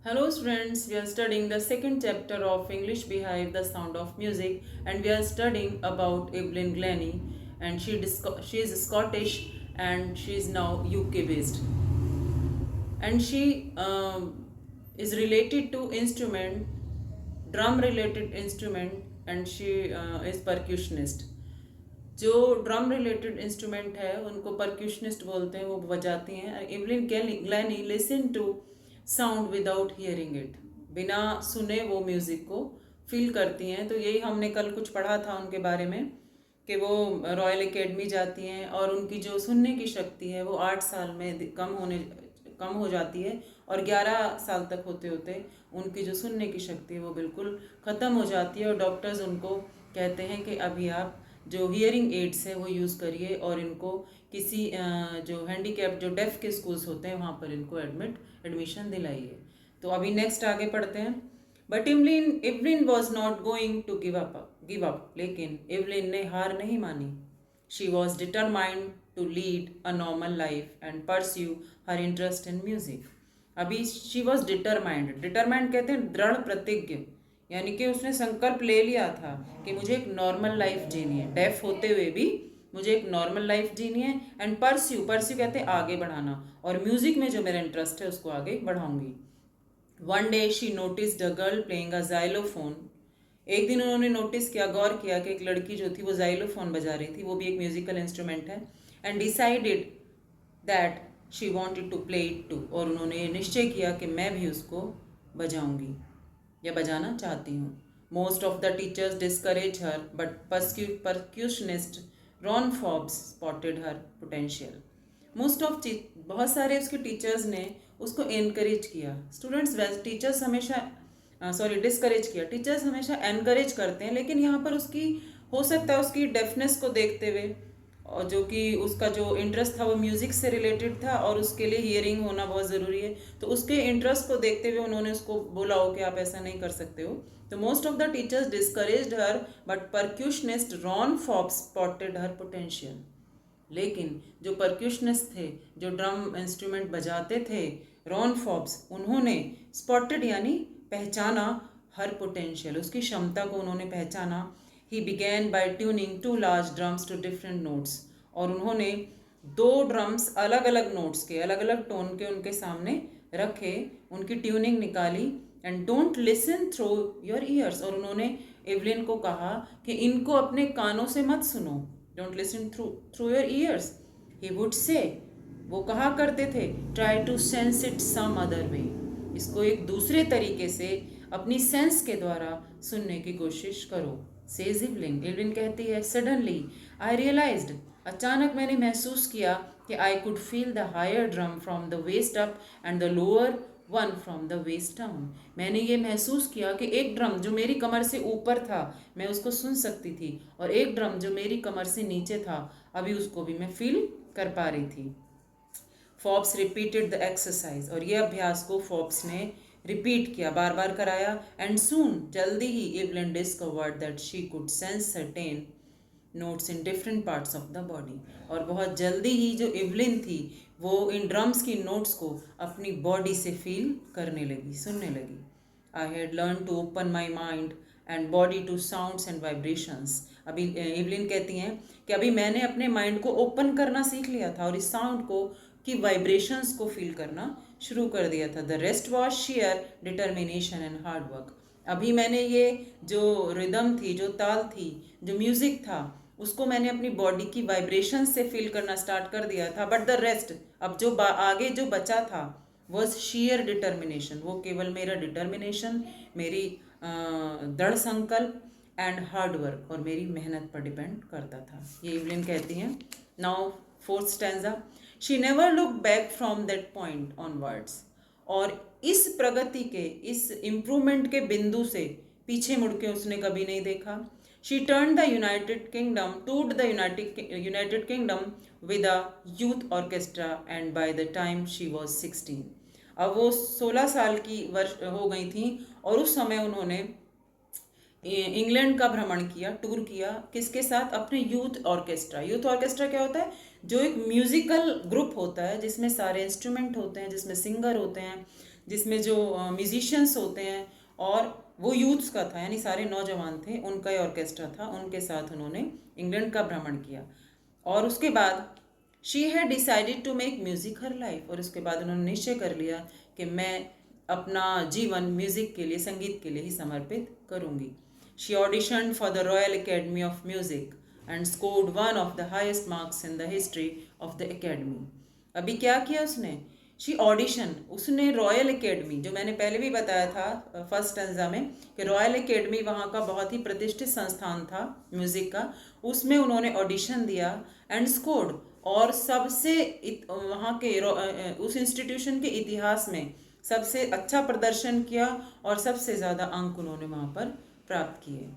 Hello students, we are studying the second chapter of English Behive the Sound of Music, and we are studying about Evelyn Glennie, and she is Scottish and she is now UK based, and she is related to instrument, drum related instrument, and she is percussionist. जो drum related instrument है उनको percussionist बोलते हैं, वो बजाती हैं. Evelyn Glennie listen to sound without hearing it, बिना सुने वो म्यूज़िक को फील करती हैं. तो यही हमने कल कुछ पढ़ा था उनके बारे में कि वो रॉयल एकेडमी जाती हैं और उनकी जो सुनने की शक्ति है वो 8 साल में कम हो जाती है और 11 साल तक होते होते उनकी जो सुनने की शक्ति है वो बिल्कुल ख़त्म हो जाती है. और डॉक्टर्स उनको कहते हैं कि अभी आप जो हियरिंग एड्स है वो यूज़ करिए और इनको किसी जो हैंडीकैप जो डेफ के स्कूल्स होते हैं वहाँ पर इनको एडमिशन दिलाइए. तो अभी नेक्स्ट आगे पढ़ते हैं. But Evelyn was not going to give up, लेकिन इवलिन ने हार नहीं मानी. She was determined to lead a normal life and pursue her interest in music. अभी शी वॉज डिटरमाइंड कहते हैं दृढ़ प्रतिज्ञ, यानी कि उसने संकल्प ले लिया था कि मुझे एक नॉर्मल लाइफ जीनी है, डेफ होते हुए भी मुझे एक नॉर्मल लाइफ जीनी है. एंड परस्यू कहते हैं आगे बढ़ाना, और म्यूजिक में जो मेरा इंटरेस्ट है उसको आगे बढ़ाऊंगी. One day she noticed a girl playing a xylophone. एक दिन उन्होंने नोटिस किया, गौर किया कि एक लड़की जो थी वो जाइलोफोन बजा रही थी, वो भी एक म्यूजिकल इंस्ट्रूमेंट है. And decided that she wanted to play it too, और उन्होंने निश्चय किया कि मैं भी उसको बजाऊंगी या बजाना चाहती हूँ. Most of the teachers discourage her, but percussionist Ron Forbes spotted her potential. बहुत सारे उसके टीचर्स ने उसको एनकरेज किया. स्टूडेंट्स टीचर्स हमेशा डिस्करेज किया. टीचर्स हमेशा एनकरेज करते हैं, लेकिन यहाँ पर उसकी हो सकता है उसकी डेफनेस को देखते हुए, और जो कि उसका जो इंटरेस्ट था वो म्यूज़िक से रिलेटेड था और उसके लिए हियरिंग होना बहुत ज़रूरी है, तो उसके इंटरेस्ट को देखते हुए उन्होंने उसको बोला हो कि आप ऐसा नहीं कर सकते हो. तो most of the teachers discouraged her, but percussionist Ron Forbes spotted her potential. लेकिन जो परक्यूशनिस्ट थे, जो ड्रम इंस्ट्रूमेंट बजाते थे, रॉन फॉब्स, उन्होंने स्पॉटेड यानी पहचाना हर पोटेंशियल, उसकी क्षमता को उन्होंने पहचाना. He began by tuning two large drums to different notes, और उन्होंने दो ड्रम्स अलग अलग नोट्स के, अलग अलग टोन के उनके सामने रखे, उनकी ट्यूनिंग निकाली. And don't listen through your years, और उन्होंने एवलिन को कहा कि इनको अपने कानों से मत सुनो. Don't listen through your ears, he would say, वो कहा करते थे, try to sense it some other way, इसको एक दूसरे तरीके से अपनी सेंस के द्वारा सुनने की कोशिश करो. सेज इवलिन, इवलिन कहती है, सडनली आई रियलाइज्ड, अचानक मैंने महसूस किया कि I could feel the higher drum from the waist up and the lower one from the waist down. मैंने ये महसूस किया कि एक ड्रम जो मेरी कमर से ऊपर था मैं उसको सुन सकती थी, और एक ड्रम जो मेरी कमर से नीचे था अभी उसको भी मैं फील कर पा रही थी. फॉब्स रिपीटेड द एक्सरसाइज, और ये अभ्यास को फॉब्स ने रिपीट किया, बार बार कराया. एंड सून, जल्दी ही, Evelyn discovered that she could sense certain notes in different parts of the body. और बहुत जल्दी ही जो एवलिन थी वो इन ड्रम्स की नोट्स को अपनी बॉडी से फील करने लगी, सुनने लगी. I had learn to open my mind and body to sounds and vibrations. अभी एवलिन कहती हैं कि अभी मैंने अपने माइंड को ओपन करना सीख लिया था और इस साउंड को की वाइब्रेशंस को फील करना शुरू कर दिया था. The rest was share determination and hard work. अभी मैंने ये जो रिदम थी, जो ताल थी, जो म्यूज़िक था, उसको मैंने अपनी बॉडी की वाइब्रेशन से फील करना स्टार्ट कर दिया था. बट द रेस्ट, अब जो आगे जो बचा था, वॉज शेयर डिटर्मिनेशन, वो केवल मेरा डिटर्मिनेशन, मेरी दृढ़ संकल्प एंड हार्ड वर्क, और मेरी मेहनत पर डिपेंड करता था. ये इवलिन कहती हैं. Now fourth stanza. She never look back from that point onwards, और इस प्रगति के, इस इम्प्रूवमेंट के बिंदु से पीछे मुड़ के उसने कभी नहीं देखा. She turn the United Kingdom, toured the United Kingdom with a youth orchestra, and by the time she was 16. अब वो 16 साल की वर्ष हो गई थी, और उस समय उन्होंने इंग्लैंड का भ्रमण किया, टूर किया, किसके साथ? अपने यूथ ऑर्केस्ट्रा. यूथ ऑर्केस्ट्रा क्या होता है? जो एक म्यूजिकल ग्रुप होता है जिसमें सारे इंस्ट्रूमेंट होते हैं, जिसमें सिंगर होते हैं, जिसमें जो म्यूजिशियंस होते हैं, और वो यूथ्स का था, यानी सारे नौजवान थे, उनका ही ऑर्केस्ट्रा था, उनके साथ उन्होंने इंग्लैंड का भ्रमण किया। और उसके बाद she had decided to make music her life, और उसके बाद उन्होंने निश्चय कर लिया कि मैं अपना जीवन म्यूज़िक के लिए, संगीत के लिए ही समर्पित करूँगी। She auditioned for the royal academy of music and scored one of the highest marks in the history of the academy. अभी क्या किया उसने? शी ऑडिशन, उसने रॉयल एकेडमी, जो मैंने पहले भी बताया था फर्स्ट स्टैंजा में कि रॉयल एकेडमी वहाँ का बहुत ही प्रतिष्ठित संस्थान था म्यूज़िक का, उसमें उन्होंने ऑडिशन दिया एंड स्कोर्ड, और सबसे वहाँ के उस इंस्टीट्यूशन के इतिहास में सबसे अच्छा प्रदर्शन किया और सबसे ज़्यादा अंक उन्होंने वहाँ पर प्राप्त किए।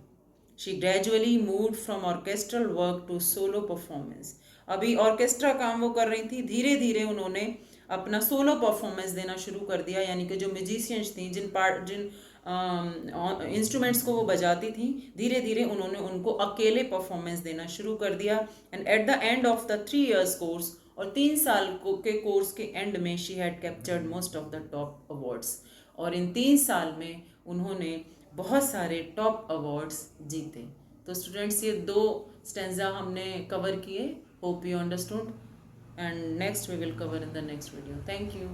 She gradually moved from orchestral work to solo performance. अभी ऑर्केस्ट्रा काम वो कर रही थी, धीरे धीरे उन्होंने अपना सोलो परफॉर्मेंस देना शुरू कर दिया, यानी कि जो म्यूजिशियंस थी, जिन इंस्ट्रूमेंट्स को वो बजाती थी, धीरे धीरे उन्होंने उनको अकेले परफॉर्मेंस देना शुरू कर दिया। And at the end of the 3 years course, और 3 साल के कोर्स के एंड में she had captured most of the top awards, और इन 3 साल में उन्होंने बहुत सारे टॉप अवार्ड्स जीते। तो स्टूडेंट्स, ये 2 स्टेंजा हमने कवर किए। Hope you understood, and next we will cover in the next video. Thank you.